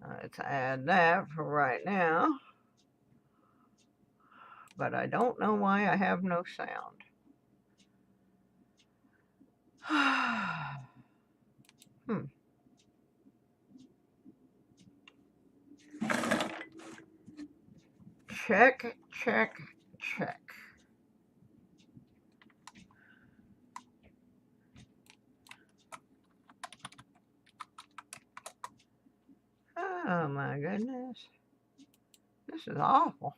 Let's add that for right now. But I don't know why I have no sound. Hmm. Check, check, check. Oh my goodness. This is awful.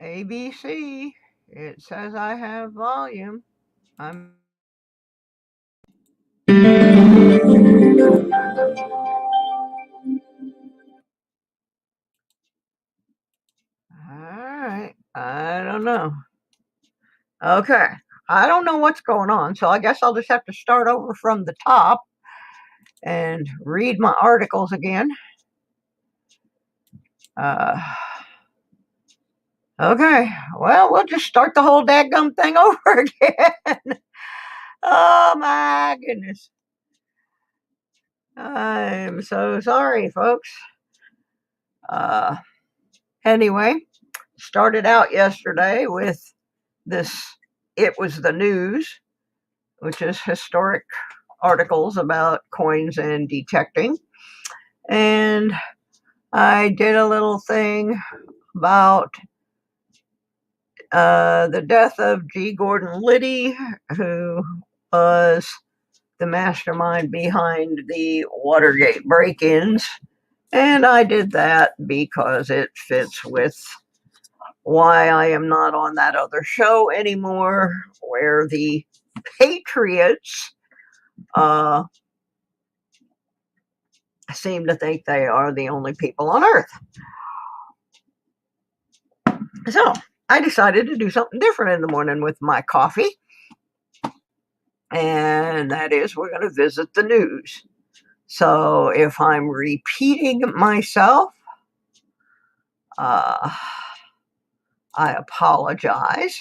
ABC. It says I have volume. I'm Alright. I don't know. Okay. I don't know what's going on, so I guess I'll just have to start over from the top and read my articles again. Okay. Well, we'll just start the whole dadgum thing over again. Oh my goodness. I'm so sorry, folks. Uh, anyway, started out yesterday with this It Was the News, which is historic articles about coins and detecting. And I did a little thing about the death of G. Gordon Liddy, who was the mastermind behind the Watergate break-ins. And I did that because it fits with why I am not on that other show anymore, where the Patriots seem to think they are the only people on earth. So I decided to do something different in the morning with my coffee. And that is, we're going to visit the news. So if I'm repeating myself, I apologize.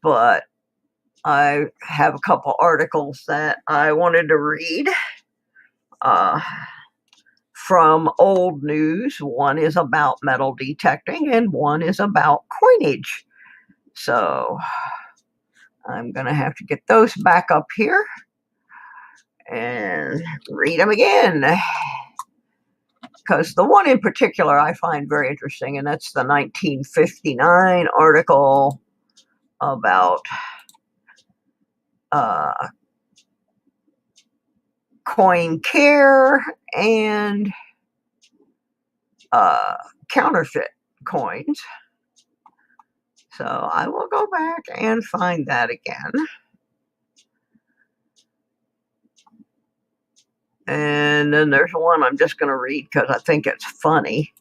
But I have a couple articles that I wanted to read from old news. One is about metal detecting, and one is about coinage. So I'm going to have to get those back up here and read them again. Because the one in particular I find very interesting, and that's the 1959 article about coin care and counterfeit coins. So I will go back and find that again. And then there's one I'm just going to read because I think it's funny.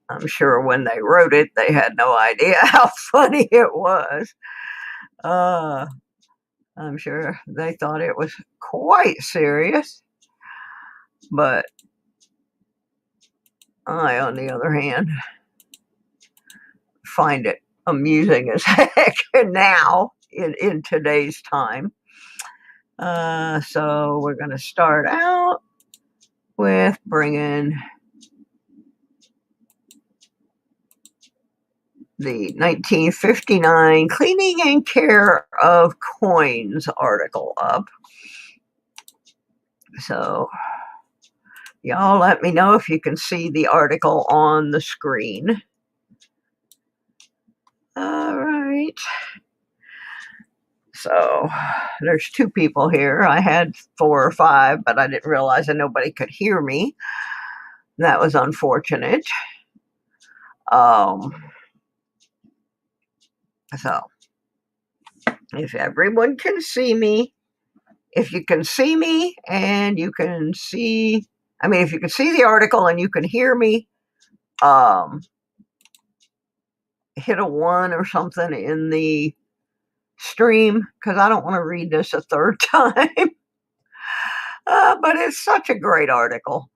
I'm sure when they wrote it, they had no idea how funny it was. I'm sure they thought it was quite serious. But I, on the other hand, find it amusing as heck now in today's time. So we're going to start out with bringing the 1959 Cleaning and Care of Coins article up. So y'all let me know if you can see the article on the screen. All right. So there's two people here. I had 4 or 5, but I didn't realize that nobody could hear me. That was unfortunate. So if everyone can see me, if you can see me and you can see, if you can see the article and you can hear me, hit a 1 or something in the stream, because I don't want to read this a third time. But it's such a great article.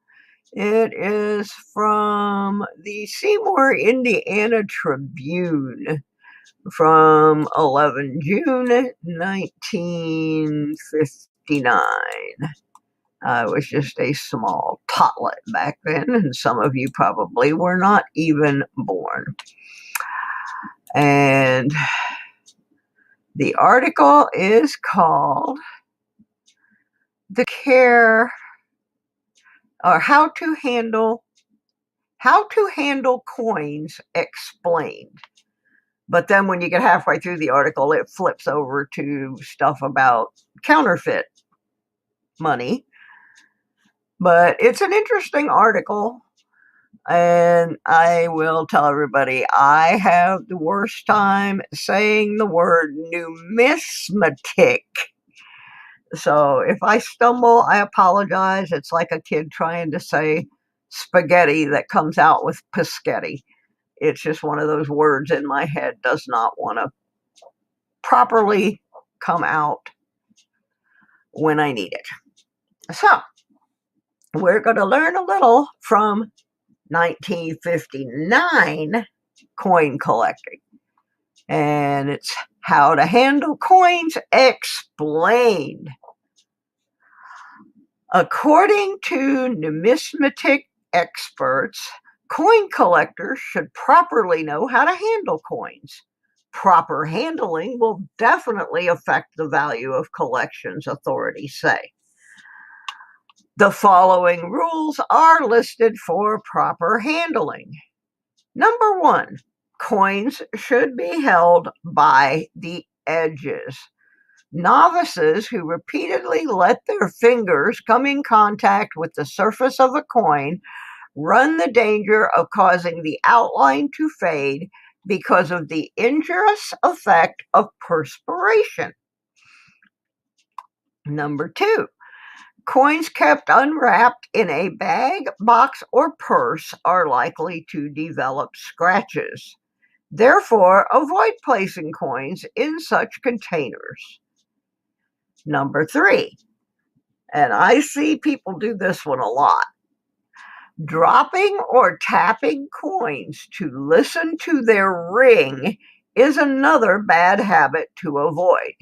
It is from the Seymour, Indiana Tribune, from 11 June 1959. I was just a small totlet back then, and some of you probably were not even born. And the article is called "The Care or How to Handle Coins Explained." But then when you get halfway through the article, it flips over to stuff about counterfeit money. But it's an interesting article. And I will tell everybody, I have the worst time saying the word numismatic. So if I stumble, I apologize. It's like a kid trying to say spaghetti that comes out with pischetti. It's just one of those words in my head does not want to properly come out when I need it. So we're going to learn a little from 1959 coin collecting. And it's how to handle coins explained. According to numismatic experts, coin collectors should properly know how to handle coins. Proper handling will definitely affect the value of collections, authorities say. The following rules are listed for proper handling. Number 1, coins should be held by the edges. Novices who repeatedly let their fingers come in contact with the surface of a coin run the danger of causing the outline to fade because of the injurious effect of perspiration. Number 2, coins kept unwrapped in a bag, box, or purse are likely to develop scratches. Therefore, avoid placing coins in such containers. Number 3, and I see people do this one a lot, dropping or tapping coins to listen to their ring is another bad habit to avoid.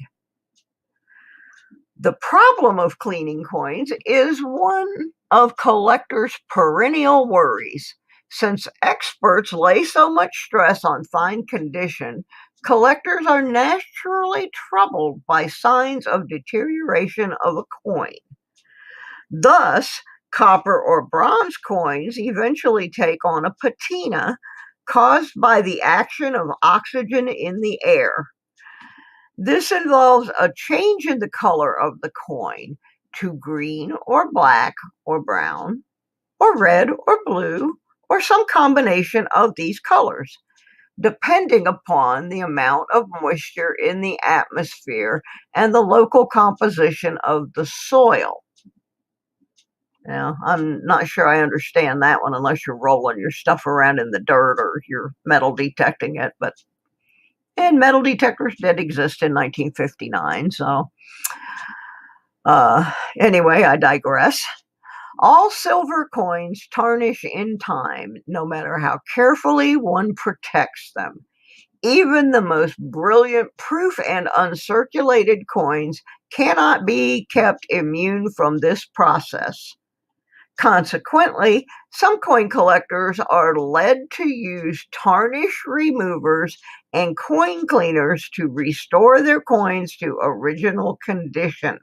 The problem of cleaning coins is one of collectors' perennial worries. Since experts lay so much stress on fine condition, collectors are naturally troubled by signs of deterioration of a coin. Thus, copper or bronze coins eventually take on a patina caused by the action of oxygen in the air. This involves a change in the color of the coin to green or black or brown or red or blue or some combination of these colors, depending upon the amount of moisture in the atmosphere and the local composition of the soil. Now, I'm not sure I understand that one unless you're rolling your stuff around in the dirt or you're metal detecting it, and metal detectors did exist in 1959, so anyway, I digress. All silver coins tarnish in time, no matter how carefully one protects them. Even the most brilliant proof and uncirculated coins cannot be kept immune from this process. Consequently, some coin collectors are led to use tarnish removers and coin cleaners to restore their coins to original condition.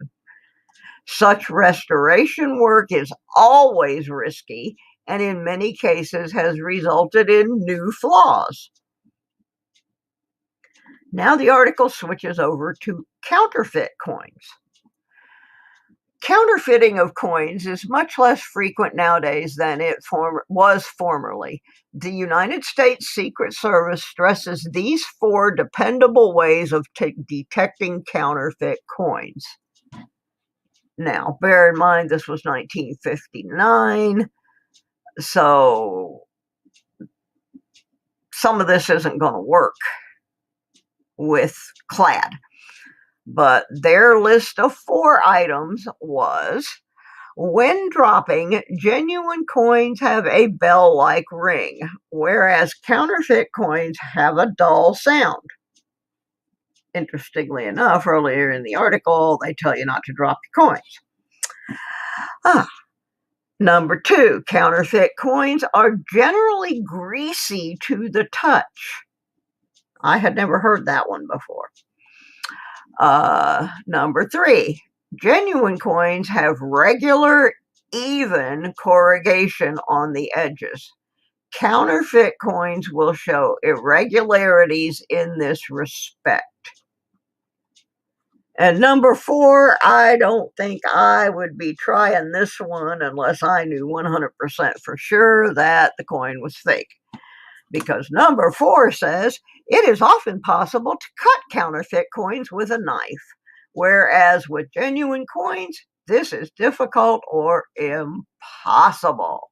Such restoration work is always risky and in many cases has resulted in new flaws. Now the article switches over to counterfeit coins. Counterfeiting of coins is much less frequent nowadays than it was formerly. The United States Secret Service stresses these 4 dependable ways of detecting counterfeit coins. Now, bear in mind, this was 1959, so some of this isn't going to work with clad. But their list of 4 items was: when dropping, genuine coins have a bell-like ring, whereas counterfeit coins have a dull sound. interestingly enough, earlier in the article, they tell you not to drop your coins. Number 2, counterfeit coins are generally greasy to the touch. I had never heard that one before. Number 3, genuine coins have regular, even corrugation on the edges. Counterfeit coins will show irregularities in this respect. And number 4, I don't think I would be trying this one unless I knew 100% for sure that the coin was fake. Because number 4 says, it is often possible to cut counterfeit coins with a knife, whereas with genuine coins, this is difficult or impossible.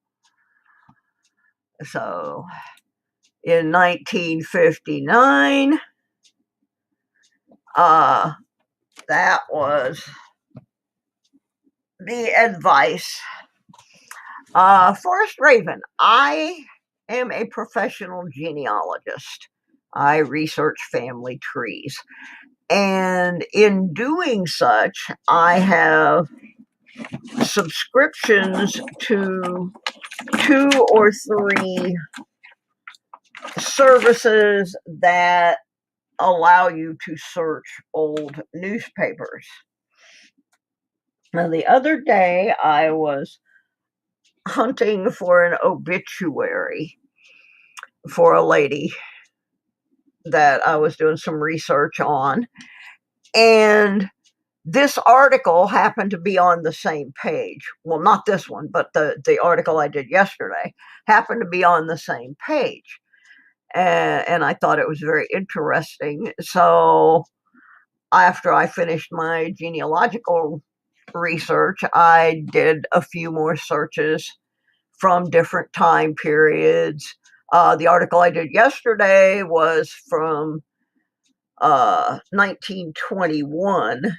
So, in 1959, that was the advice. Forrest Raven, I am a professional genealogist. I research family trees. And in doing such, I have subscriptions to 2 or 3 services that allow you to search old newspapers. Now, the other day, I was hunting for an obituary for a lady that I was doing some research on, and this article happened to be on the same page. Well, not this one, but the article I did yesterday happened to be on the same page. And I thought it was very interesting. So after I finished my genealogical research, I did a few more searches from different time periods. The article I did yesterday was from 1921.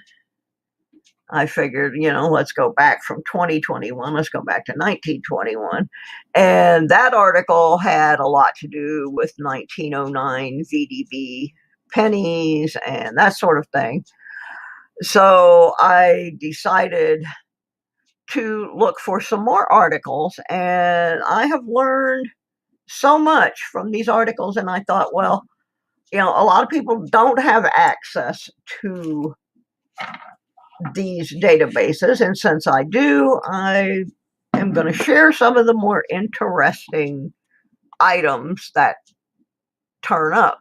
I figured, let's go back from 2021. Let's go back to 1921. And that article had a lot to do with 1909 VDB pennies and that sort of thing. So I decided to look for some more articles, and I have learned so much from these articles. And I thought, well, a lot of people don't have access to these databases, and since I do, I am going to share some of the more interesting items that turn up.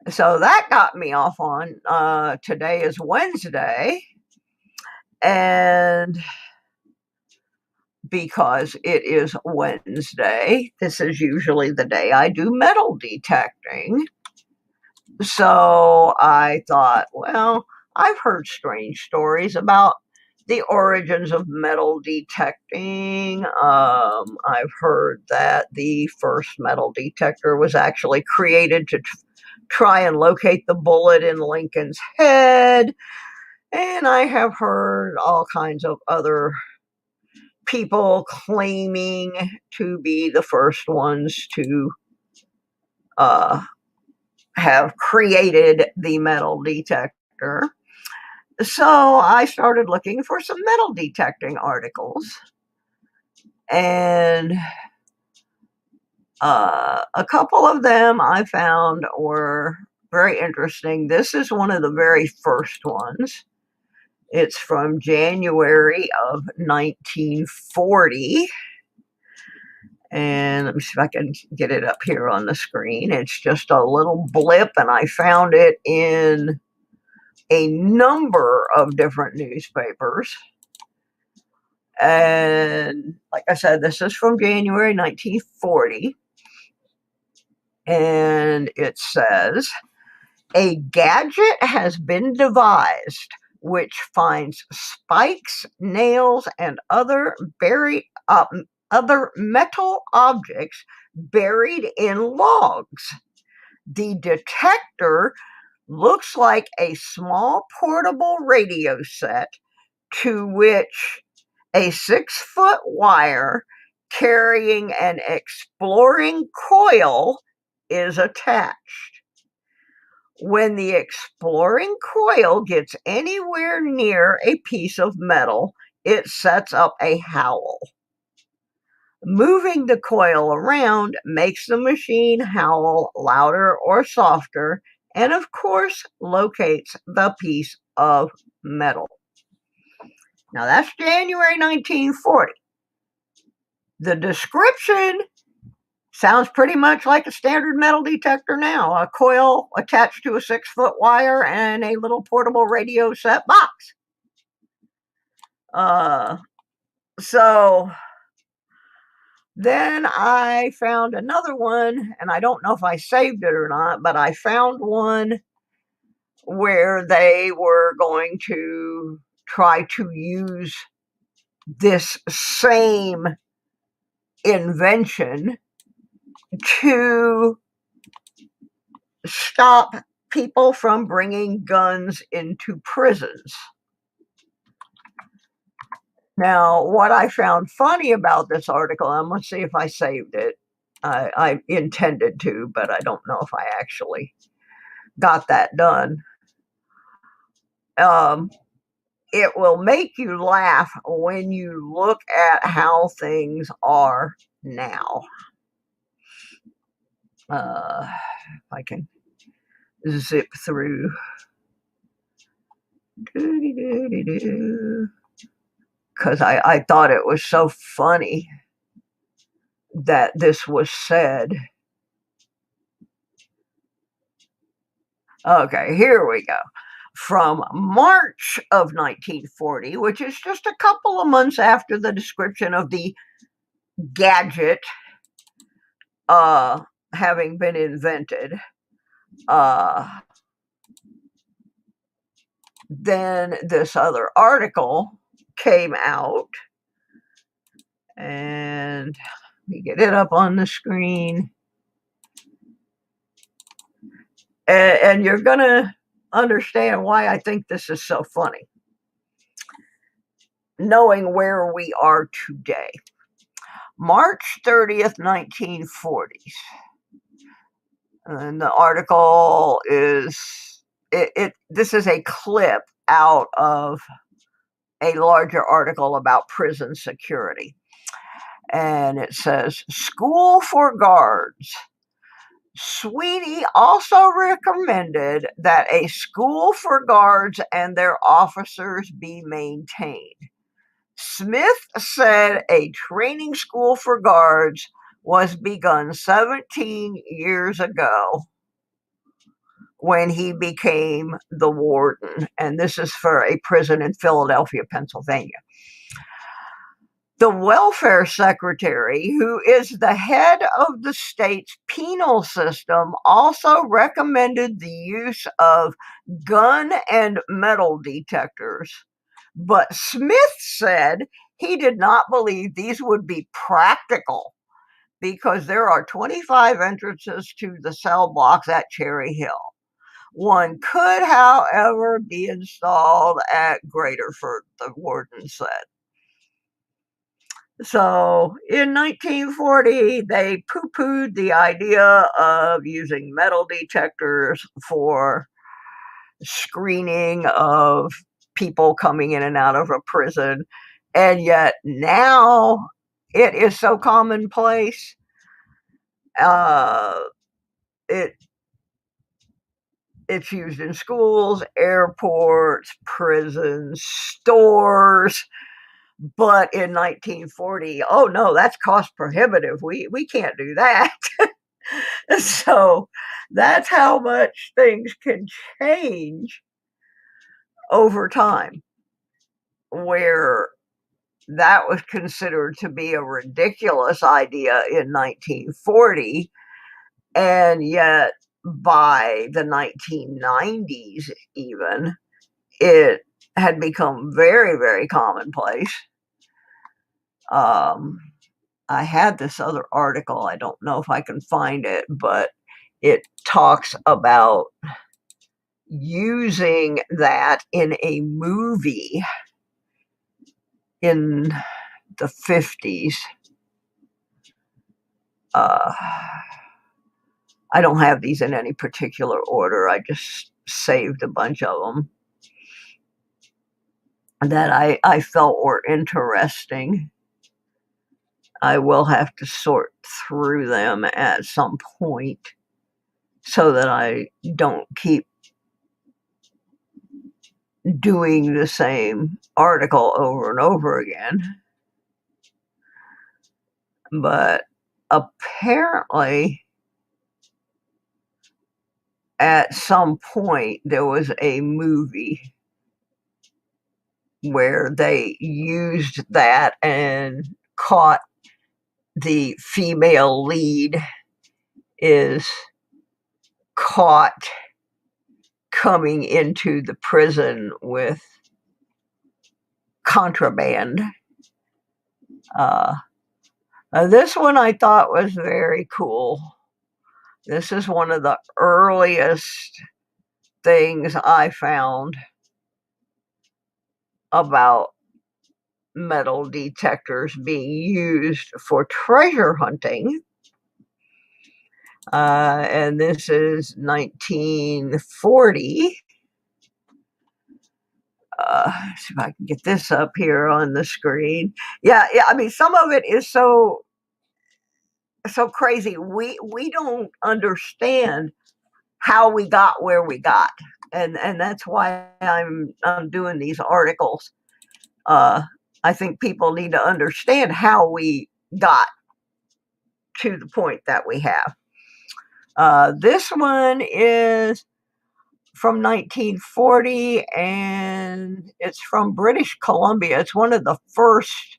So that got me off on today is Wednesday, and because it is Wednesday, this is usually the day I do metal detecting. So I thought, well, I've heard strange stories about the origins of metal detecting. I've heard that the first metal detector was actually created to try and locate the bullet in Lincoln's head. And I have heard all kinds of other people claiming to be the first ones to have created the metal detector. So I started looking for some metal detecting articles, and a couple of them I found were very interesting. This is one of the very first ones. It's from January of 1940. And let me see if I can get it up here on the screen. It's just a little blip, and I found it in a number of different newspapers. And like I said, this is from January 1940. And it says, a gadget has been devised which finds spikes, nails, and other metal objects buried in logs. The detector looks like a small portable radio set to which a 6-foot wire carrying an exploring coil is attached. When the exploring coil gets anywhere near a piece of metal, it sets up a howl. Moving the coil around makes the machine howl louder or softer, and of course, locates the piece of metal. Now that's January 1940. The description sounds pretty much like a standard metal detector now, a coil attached to a 6-foot wire and a little portable radio set box. So then I found another one, and I don't know if I saved it or not, but I found one where they were going to try to use this same invention to stop people from bringing guns into prisons. Now, what I found funny about this article, I'm going to see if I saved it. I intended to, but I don't know if I actually got that done. It will make you laugh when you look at how things are now. If I can zip through. Because I thought it was so funny that this was said. Okay, here we go. From March of 1940, which is just a couple of months after the description of the gadget having been invented, then this other article came out, and let me get it up on the screen. And you're going to understand why I think this is so funny, knowing where we are today. March 30th, 1940s. And the article is, this is a clip out of a larger article about prison security. And it says, school for guards. Sweeney also recommended that a school for guards and their officers be maintained. Smith said a training school for guards was begun 17 years ago when he became the warden, and this is for a prison in Philadelphia, Pennsylvania. The welfare secretary, who is the head of the state's penal system, also recommended the use of gun and metal detectors. But Smith said he did not believe these would be practical because there are 25 entrances to the cell blocks at Cherry Hill. One could, however, be installed at Graterford, the warden said. So in 1940, they poo-pooed the idea of using metal detectors for screening of people coming in and out of a prison. And yet now it is so commonplace. It's used in schools, airports, prisons, stores. But in 1940, oh no, that's cost prohibitive. We can't do that. So that's how much things can change over time, where that was considered to be a ridiculous idea in 1940, and yet by the 1990s even, it had become very, very commonplace. I had this other article, I don't know if I can find it, but it talks about using that in a movie in the 50s. I don't have these in any particular order. I just saved a bunch of them that I felt were interesting. I will have to sort through them at some point so that I don't keep doing the same article over and over again. But apparently, at some point, there was a movie where they used that and caught the female lead is caught coming into the prison with contraband. This one I thought was very cool. This is one of the earliest things I found about metal detectors being used for treasure hunting. And this is 1940. See if I can get this up here on the screen. Yeah. I mean, some of it is so crazy. We don't understand how we got where we got, and that's why I'm doing these articles. I think people need to understand how we got to the point that we have. This one is from 1940, and it's from British Columbia. It's one of the first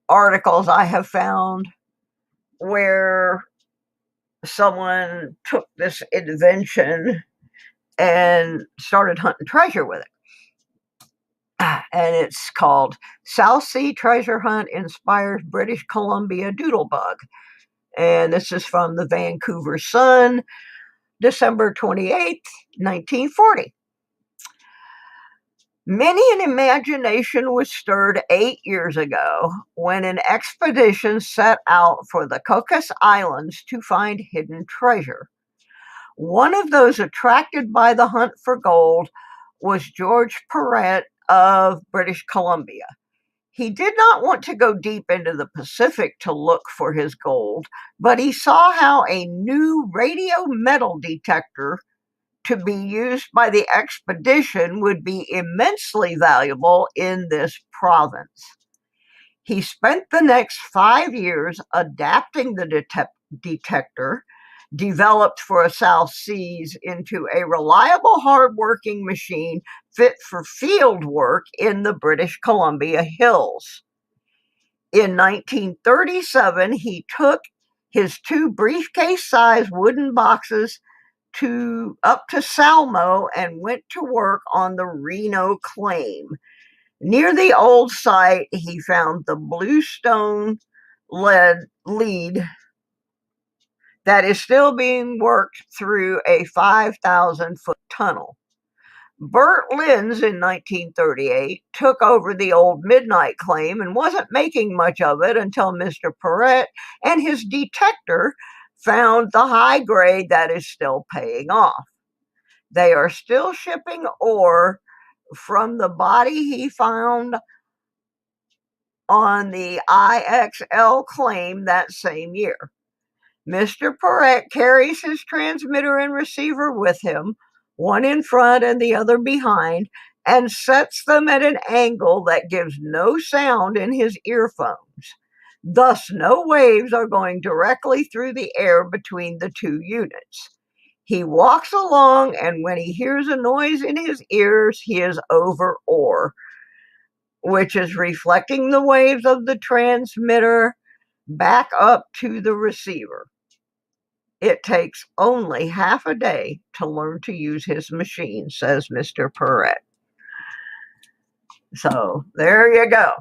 articles I have found where someone took this invention and started hunting treasure with it. And it's called South Sea Treasure Hunt Inspires British Columbia Doodlebug. And this is from the Vancouver Sun, December 28th, 1940. Many an imagination was stirred 8 years ago when an expedition set out for the Cocos Islands to find hidden treasure. One of those attracted by the hunt for gold was George Perrett of British Columbia. He did not want to go deep into the Pacific to look for his gold, but he saw how a new radio metal detector to be used by the expedition would be immensely valuable in this province. He spent the next 5 years adapting the detector, developed for a South Seas, into a reliable, hard-working machine fit for field work in the British Columbia hills. In 1937, he took his 2 briefcase-sized wooden boxes up to Salmo and went to work on the Reno claim. Near the old site, he found the bluestone lead that is still being worked through a 5,000-foot tunnel. Bert Linz in 1938 took over the old midnight claim and wasn't making much of it until Mr. Perrett and his detector found the high grade that is still paying off. They are still shipping ore from the body he found on the IXL claim that same year. Mr. Perrett carries his transmitter and receiver with him, one in front and the other behind, and sets them at an angle that gives no sound in his earphones. Thus, no waves are going directly through the air between the 2 units. He walks along, and when he hears a noise in his ears, he is over ore, which is reflecting the waves of the transmitter back up to the receiver. It takes only half a day to learn to use his machine, says Mr. Perrett. So there you go.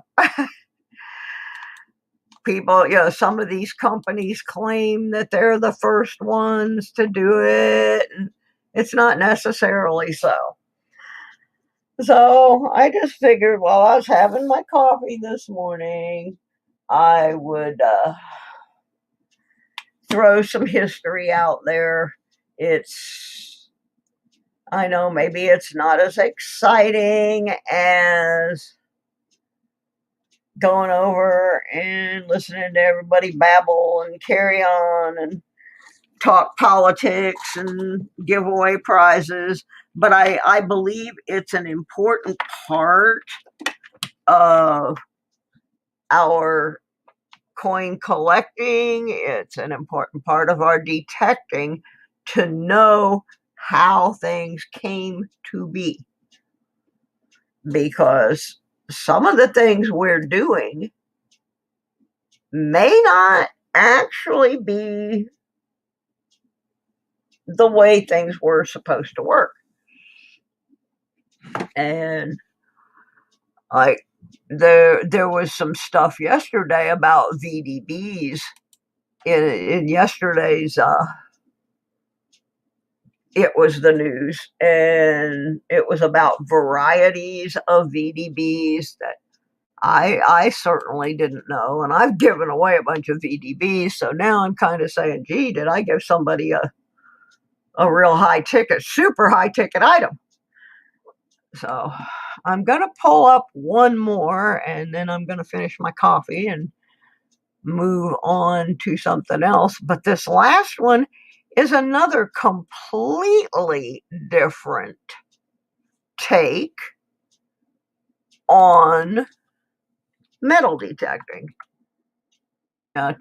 People, some of these companies claim that they're the first ones to do it, and it's not necessarily so. So I just figured while I was having my coffee this morning, I would throw some history out there. I know maybe it's not as exciting as going over and listening to everybody babble and carry on and talk politics and give away prizes, but I believe it's an important part of our coin collecting. It's an important part of our detecting to know how things came to be, because some of the things we're doing may not actually be the way things were supposed to work. And like there was some stuff yesterday about VDBs in yesterday's it was the news, and it was about varieties of VDBs that I certainly didn't know, and I've given away a bunch of VDBs, so now I'm kind of saying, gee, did I give somebody a real high ticket, super high ticket item? So I'm going to pull up one more, and then I'm going to finish my coffee and move on to something else. But this last one is another completely different take on metal detecting.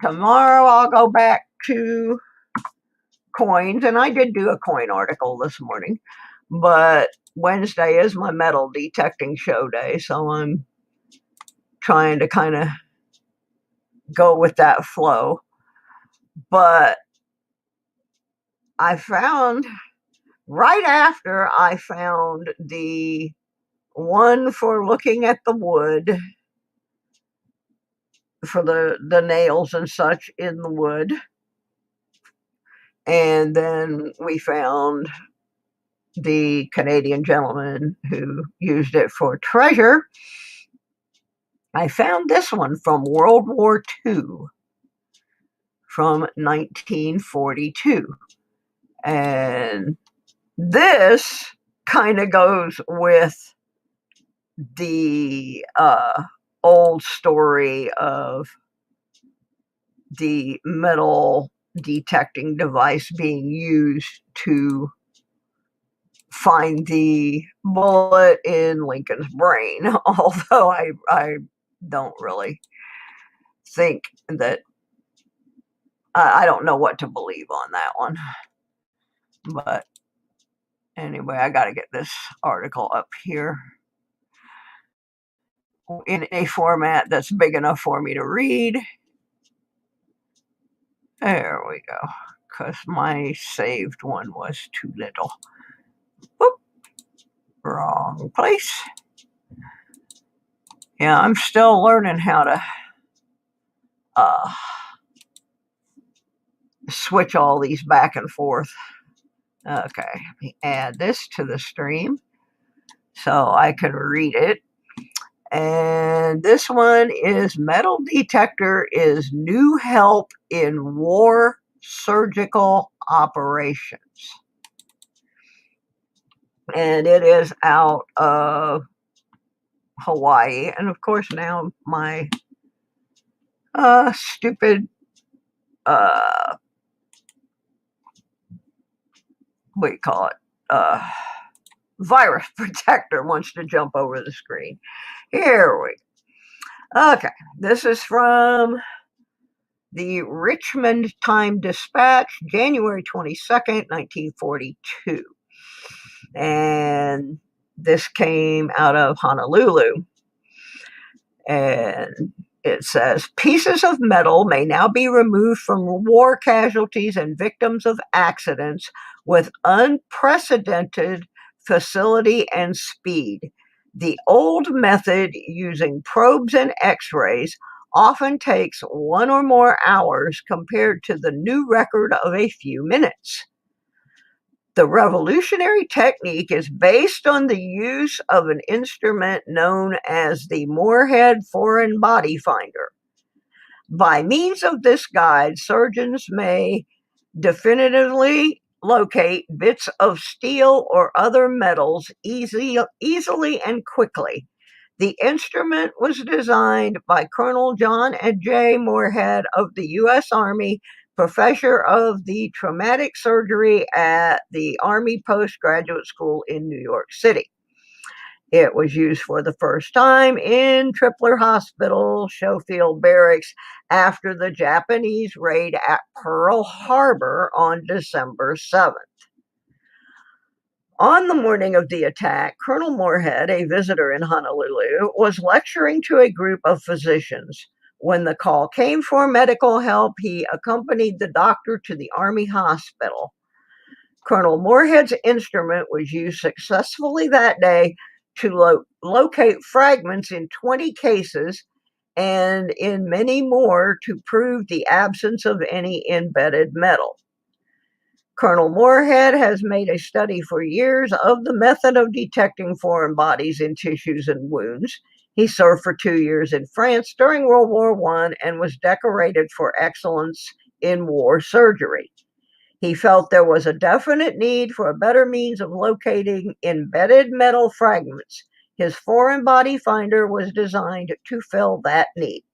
Tomorrow I'll go back to coins, and I did do a coin article this morning, but Wednesday is my metal detecting show day, so I'm trying to kind of go with that flow. But I found, right after I found the one for looking at the wood, for the nails and such in the wood, and then we found the Canadian gentleman who used it for treasure, I found this one from World War II, from 1942. And this kind of goes with the old story of the metal detecting device being used to find the bullet in Lincoln's brain, although I don't really think that, I don't know what to believe on that one. But anyway, I got to get this article up here in a format that's big enough for me to read. There we go, because my saved one was too little. Whoop, wrong place. Yeah, I'm still learning how to switch all these back and forth. Okay, let me add this to the stream so I can read it. And this one is metal detector is new help in war surgical operations. And it is out of Hawaii. And of course now my stupid what do you call it? Virus protector wants to jump over the screen. Here we go. Okay, this is from the Richmond Times-Dispatch, January 22nd, 1942. And this came out of Honolulu. And it says, pieces of metal may now be removed from war casualties and victims of accidents with unprecedented facility and speed. The old method, using probes and x-rays, often takes 1 or more hours compared to the new record of a few minutes. The revolutionary technique is based on the use of an instrument known as the Moorhead Foreign Body Finder. By means of this guide, surgeons may definitively locate bits of steel or other metals easily and quickly. The instrument was designed by Colonel John J. Moorhead of the U.S. Army, professor of the traumatic surgery at the Army Postgraduate School in New York City. It was used for the first time in Tripler Hospital, Schofield Barracks, after the Japanese raid at Pearl Harbor on December 7th. On the morning of the attack, Colonel Moorhead, a visitor in Honolulu, was lecturing to a group of physicians. When the call came for medical help, he accompanied the doctor to the Army hospital. Colonel Moorhead's instrument was used successfully that day to locate fragments in 20 cases and in many more to prove the absence of any embedded metal. Colonel Moorhead has made a study for years of the method of detecting foreign bodies in tissues and wounds. He served for 2 years in France during World War I and was decorated for excellence in war surgery. He felt there was a definite need for a better means of locating embedded metal fragments. His foreign body finder was designed to fill that need.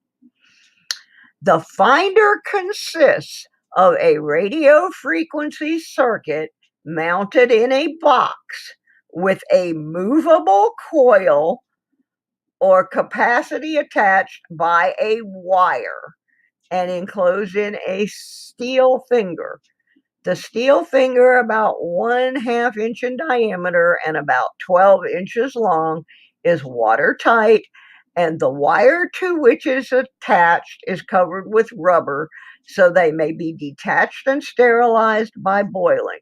The finder consists of a radio frequency circuit mounted in a box with a movable coil or capacitor attached by a wire and enclosed in a steel finger. The steel finger, about 1/2 inch in diameter and about 12 inches long, is watertight, and the wire to which it is attached is covered with rubber so they may be detached and sterilized by boiling.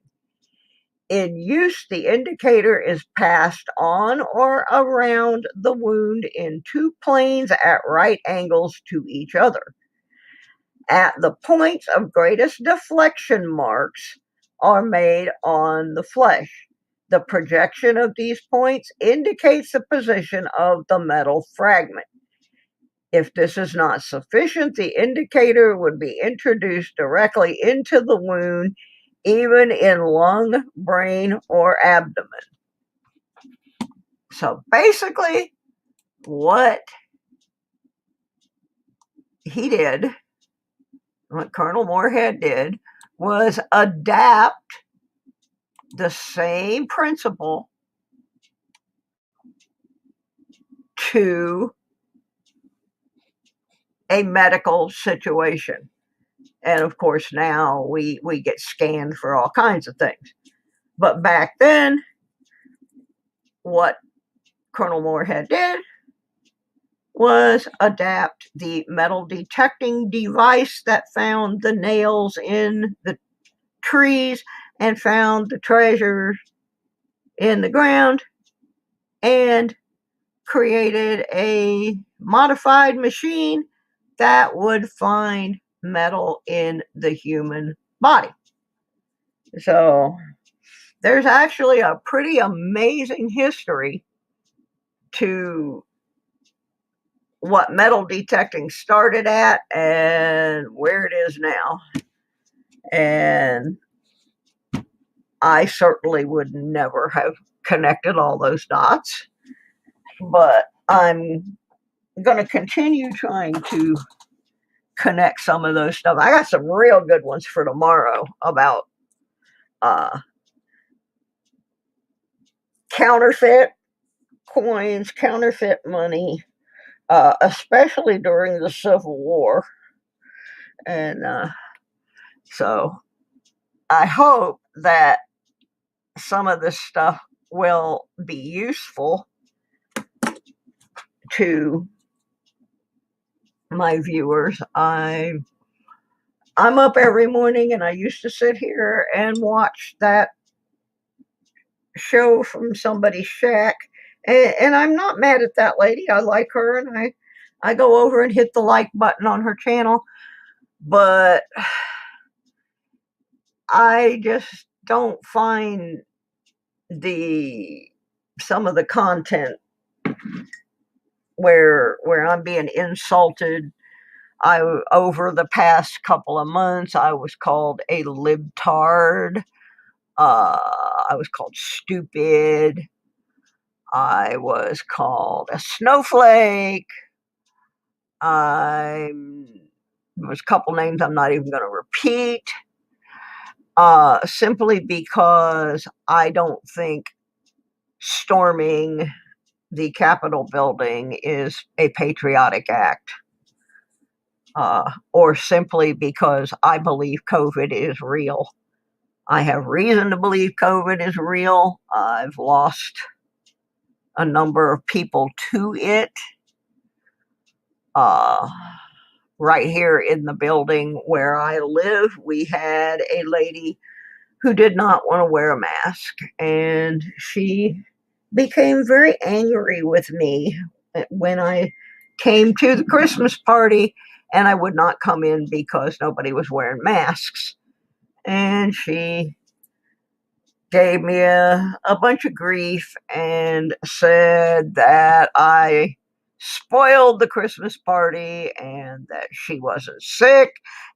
In use, the indicator is passed on or around the wound in 2 planes at right angles to each other. At the points of greatest deflection, marks are made on the flesh. The projection of these points indicates the position of the metal fragment. If this is not sufficient, the indicator would be introduced directly into the wound, even in lung, brain, or abdomen. So basically, what he did, what Colonel Moorhead did, was adapt the same principle to a medical situation. And of course, now we get scanned for all kinds of things. But back then, what Colonel Moorhead did was adapt the metal detecting device that found the nails in the trees and found the treasures in the ground and created a modified machine that would find metal in the human body. So there's actually a pretty amazing history to what metal detecting started at and where it is now. And I certainly would never have connected all those dots, but I'm going to continue trying to connect some of those stuff. I got some real good ones for tomorrow about counterfeit coins, counterfeit money, especially during the Civil War. And so I hope that some of this stuff will be useful to my viewers. I'm up every morning and I used to sit here and watch that show from somebody's shack. And I'm not mad at that lady. I like her and I go over and hit the like button on her channel. But I just don't find some of the content where I'm being insulted Over the past couple of months, I was called a libtard. I was called stupid. I was called a snowflake. There's a couple names I'm not even going to repeat. Simply because I don't think storming the Capitol building is a patriotic act. Or simply because I believe COVID is real. I have reason to believe COVID is real. I've lost a number of people to it. Right here in the building where I live, we had a lady who did not want to wear a mask, and she became very angry with me when I came to the Christmas party and I would not come in because nobody was wearing masks. And she gave me a bunch of grief and said that I spoiled the Christmas party and that she wasn't sick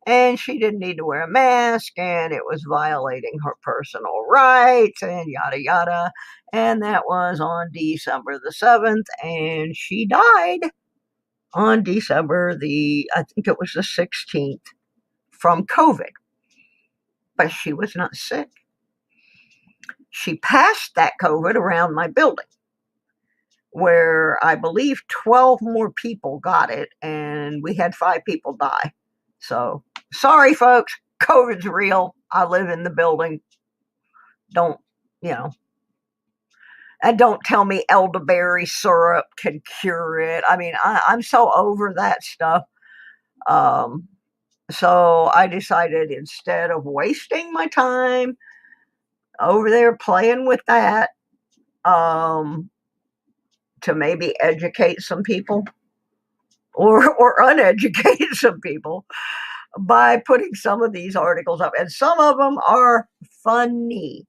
and she didn't need to wear a mask and it was violating her personal rights and yada yada. And that was on December the 7th, and she died on December I think it was the 16th, from COVID. But she was not sick. She passed that COVID around my building, where I believe 12 more people got it, and we had 5 people die. So, sorry, folks, COVID's real. I live in the building. Don't, and don't tell me elderberry syrup can cure it. I mean, I'm so over that stuff. So I decided, instead of wasting my time over there playing with that, to maybe educate some people or uneducate some people by putting some of these articles up. And some of them are funny.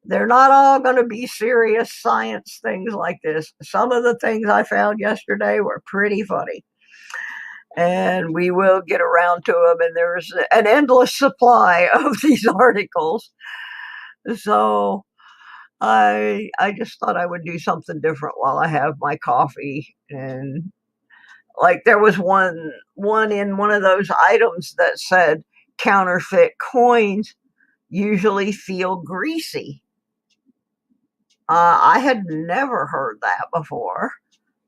They're not all going to be serious science things like this. Some of the things I found yesterday were pretty funny. And we will get around to them. And there's an endless supply of these articles. So I just thought I would do something different while I have my coffee. And like, there was one in one of those items that said counterfeit coins usually feel greasy. I had never heard that before.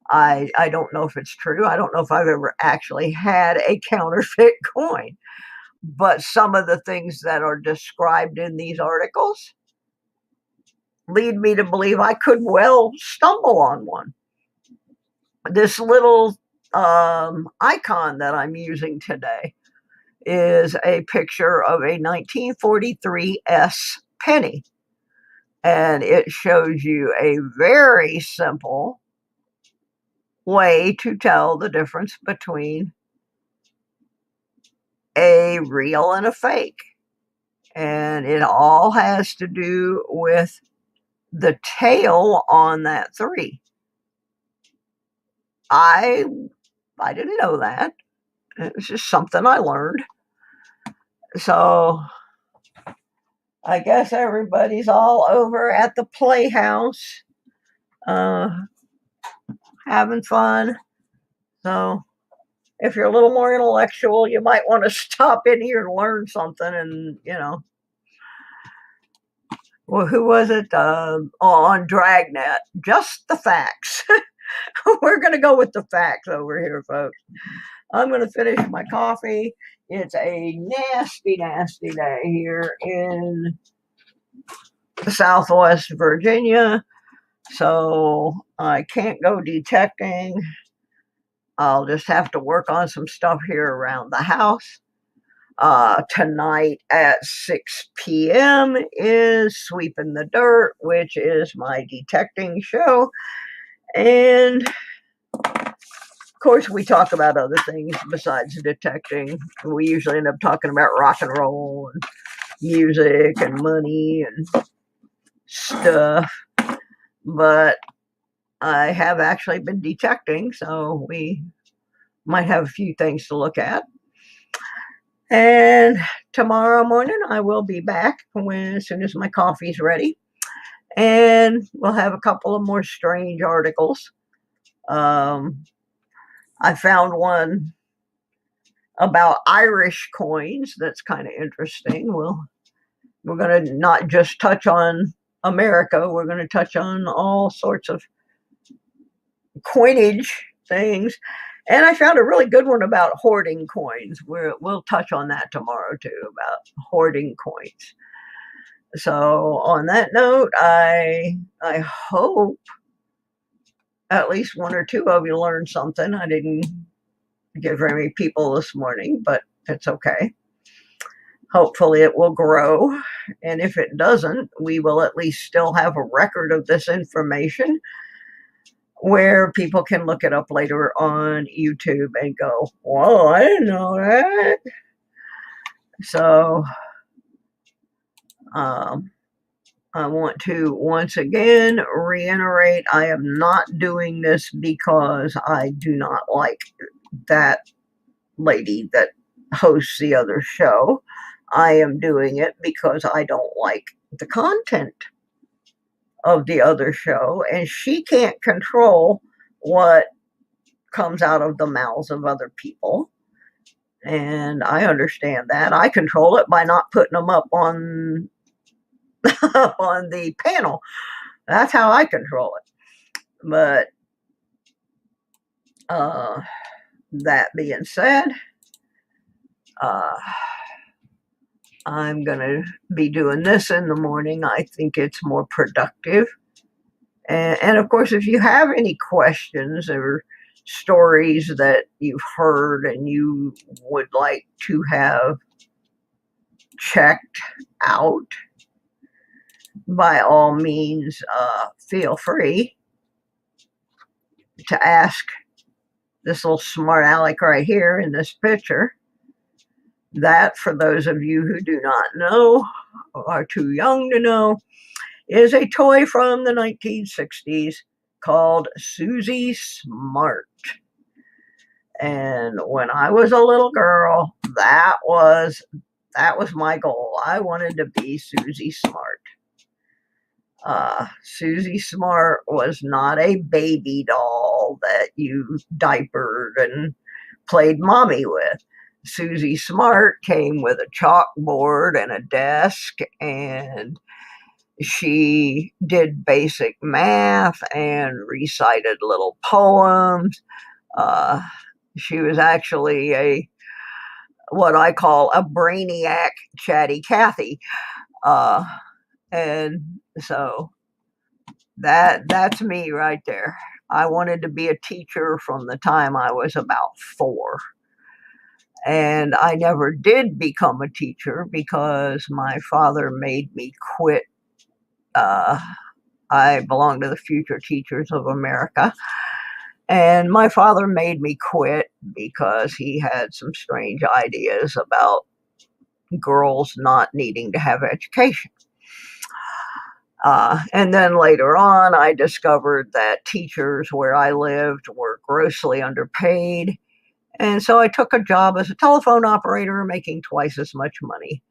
I don't know if it's true. I don't know if I've ever actually had a counterfeit coin. But some of the things that are described in these articles lead me to believe I could well stumble on one. This little icon that I'm using today is a picture of a 1943 S penny. And it shows you a very simple way to tell the difference between a real and a fake. And it all has to do with the tail on that 3. I didn't know that. It was just something I learned. So I guess everybody's all over at the Playhouse, having fun. So if you're a little more intellectual, you might want to stop in here and learn something. And, well, who was it? On Dragnet? Just the facts. We're going to go with the facts over here, folks. I'm going to finish my coffee. It's a nasty, nasty day here in Southwest Virginia, so I can't go detecting. I'll just have to work on some stuff here around the house. Tonight at 6 p.m. is Sweeping the Dirt, which is my detecting show. And of course, we talk about other things besides detecting. We usually end up talking about rock and roll and music and money and stuff. But I have actually been detecting, so we might have a few things to look at. And tomorrow morning, I will be back as soon as my coffee's ready. And we'll have a couple of more strange articles. I found one about Irish coins that's kind of interesting. We're going to not just touch on America, we're going to touch on all sorts of coinage things. And I found a really good one about hoarding coins. We'll touch on that tomorrow too, about hoarding coins. So on that note, I hope at least one or two of you learned something. I didn't get very many people this morning, but it's okay. Hopefully it will grow. And if it doesn't, we will at least still have a record of this information where people can look it up later on YouTube and go, whoa, I didn't know that. So I want to once again reiterate, I am not doing this because I do not like that lady that hosts the other show. I am doing it because I don't like the content of the other show, and she can't control what comes out of the mouths of other people. And I understand that. I control it by not putting them up on on the panel. That's how I control it. But that being said, I'm going to be doing this in the morning. I think it's more productive. And of course, if you have any questions or stories that you've heard and you would like to have checked out, by all means, feel free to ask this little smart aleck right here in this picture. That, for those of you who do not know or are too young to know, is a toy from the 1960s called Susie Smart. And when I was a little girl, that was my goal. I wanted to be Susie Smart. Susie Smart was not a baby doll that you diapered and played mommy with. Susie Smart came with a chalkboard and a desk, and she did basic math and recited little poems. She was actually what I call a brainiac chatty Cathy. And so that's me right there. I wanted to be a teacher from the time I was about 4. And I never did become a teacher because my father made me quit. I belong to the Future Teachers of America. And my father made me quit because he had some strange ideas about girls not needing to have education. And then later on, I discovered that teachers where I lived were grossly underpaid. And so I took a job as a telephone operator, making twice as much money.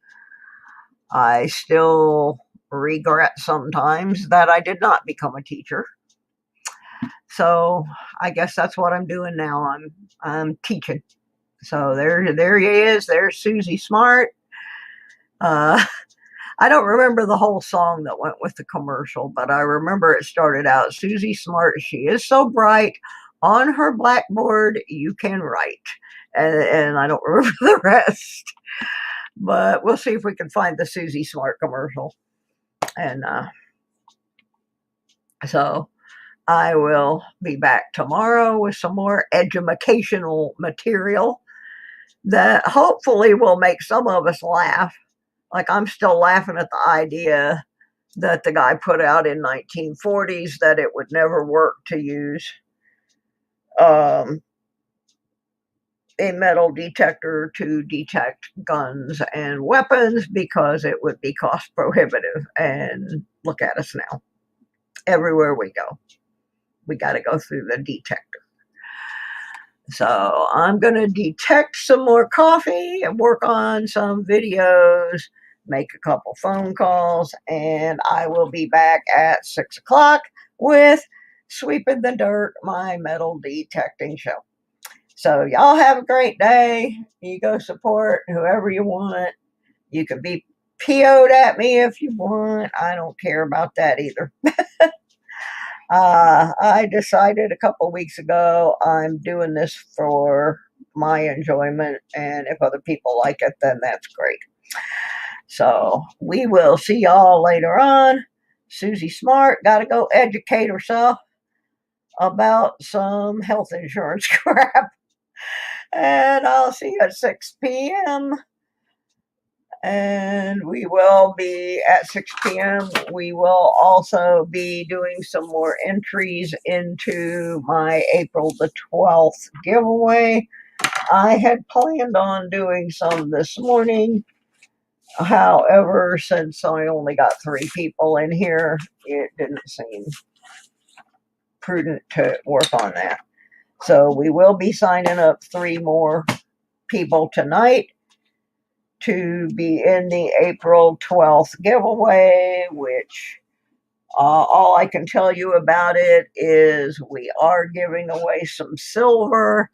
I still regret sometimes that I did not become a teacher. So I guess that's what I'm doing now. I'm teaching. So there he is. There's Susie Smart. I don't remember the whole song that went with the commercial, but I remember it started out, Susie Smart, she is so bright, on her blackboard you can write. And I don't remember the rest. But we'll see if we can find the Susie Smart commercial. And so I will be back tomorrow with some more educational material that hopefully will make some of us laugh. Like, I'm still laughing at the idea that the guy put out in 1940s that it would never work to use a metal detector to detect guns and weapons because it would be cost prohibitive. And look at us now. Everywhere we go, we got to go through the detector. So I'm going to detect some more coffee and work on some videos, make a couple phone calls, and I will be back at 6 o'clock with Sweeping the Dirt, my metal detecting show. So y'all have a great day. You go support whoever you want. You can be PO'd at me if you want. I don't care about that either. I decided a couple weeks ago I'm doing this for my enjoyment, and if other people like it, then that's great. So we will see y'all later on. Susie Smart got to go educate herself about some health insurance crap. And I'll see you at 6 p.m. And we will be at 6 p.m. We will also be doing some more entries into my April the 12th giveaway. I had planned on doing some this morning. However, since I only got 3 people in here, it didn't seem prudent to work on that. So we will be signing up 3 more people tonight to be in the April 12th giveaway, which all I can tell you about it is we are giving away some silver,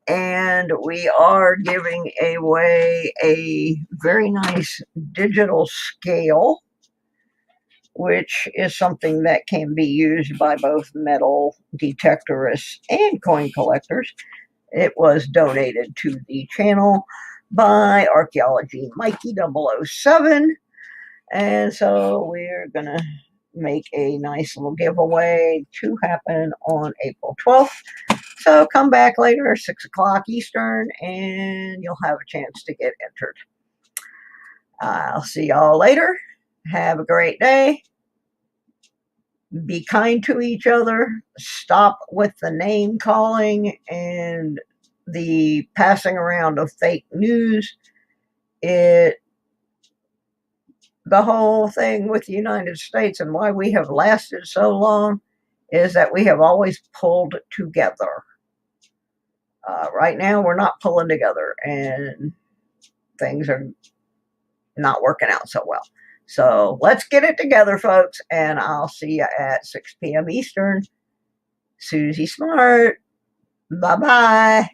and we are giving away a very nice digital scale, which is something that can be used by both metal detectorists and coin collectors. It was donated to the channel by Archaeology Mikey 007. And so we're going to make a nice little giveaway to happen on April 12th. So come back later, 6 o'clock Eastern, and you'll have a chance to get entered. I'll see y'all later. Have a great day. Be kind to each other. Stop with the name calling and the passing around of fake news. The whole thing with the United States and why we have lasted so long is that we have always pulled together. Right now, we're not pulling together, and things are not working out so well. So let's get it together, folks, and I'll see you at 6 p.m. Eastern. Susie Smart. Bye-bye.